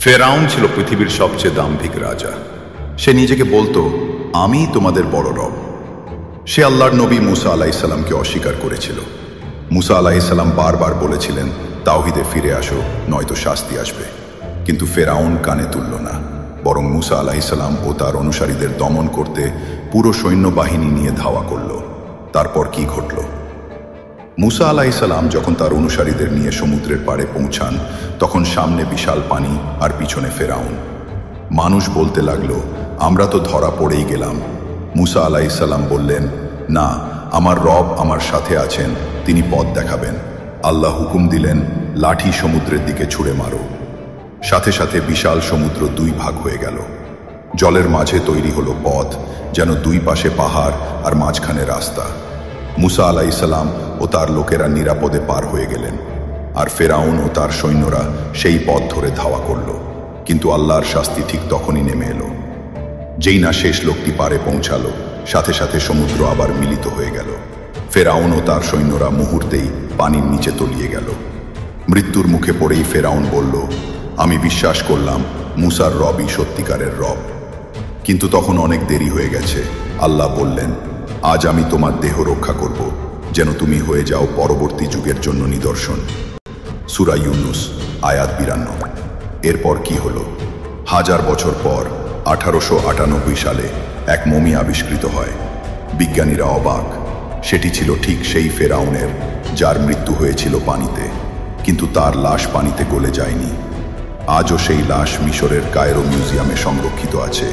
ফেরাউন ছিল পৃথিবীর সবচেয়ে দাম্ভিক রাজা। সে নিজেকে বলতো, আমি তোমাদের বড় রব। সে আল্লাহর নবী মুসা আলাইহিসসালামকে অস্বীকার করেছিল। মুসা আলাইহিসসালাম বারবার বলেছিলেন, তাওহীদে ফিরে আসো, নয়তো শাস্তি আসবে। কিন্তু ফেরাউন কানে তুলল না, বরং মুসা আলাইহিসসালাম ও তার অনুসারীদের দমন করতে পুরো সৈন্যবাহিনী নিয়ে ধাওয়া করল। তারপর কি ঘটল? মুসা আলাইহিসসালাম যখন তার অনুসারীদের নিয়ে সমুদ্রের পাড়ে পৌঁছান, তখন সামনে বিশাল পানি আর পিছনে ফেরাউন। মানুষ বলতে লাগলো, আমরা তো ধরা পড়েই গেলাম। মুসা আলাইহিসসালাম বললেন, না, আমার রব আমার সাথে আছেন, তিনি পথ দেখাবেন। আল্লাহ হুকুম দিলেন, লাঠি সমুদ্রের দিকে ছুঁড়ে মারো। সাথে সাথে বিশাল সমুদ্র দুই ভাগ হয়ে গেল। জলের মাঝে তৈরি হলো পথ, যেন দুই পাশে পাহাড় আর মাঝখানে রাস্তা। মুসা আলাইহিসসালাম ও তার লোকেরা নিরাপদে পার হয়ে গেলেন, আর ফেরাউন ও তার সৈন্যরা সেই পথ ধরে ধাওয়া করল। কিন্তু আল্লাহর শাস্তি ঠিক তখনই নেমে এলো। যেই না শেষ লোকটি পারে পৌঁছালো, সাথে সাথে সমুদ্র আবার মিলিত হয়ে গেল। ফেরাউন ও তার সৈন্যরা মুহূর্তেই পানির নিচে তলিয়ে গেল। মৃত্যুর মুখে পড়েই ফেরাউন বলল, আমি বিশ্বাস করলাম মুসার রবই সত্যিকারের রব। কিন্তু তখন অনেক দেরি হয়ে গেছে। আল্লাহ বললেন, আজ আমি তোমার দেহ রক্ষা করব, যেন তুমি হয়ে যাও পরবর্তী যুগের জন্য নিদর্শন। সূরা ইউনুস আয়াত 92। এরপর কি হলো? 1000 বছর পর 1898 সালে এক মমি আবিষ্কৃত হয়। বিজ্ঞানীরা অবাক। সেটি ছিল ঠিক সেই ফেরাউনের, যার মৃত্যু হয়েছিল পানিতে। কিন্তু তার লাশ পানিতে গলে যায়নি। আজও সেই লাশ মিশরের কায়রো মিউজিয়ামে সংরক্ষিত আছে।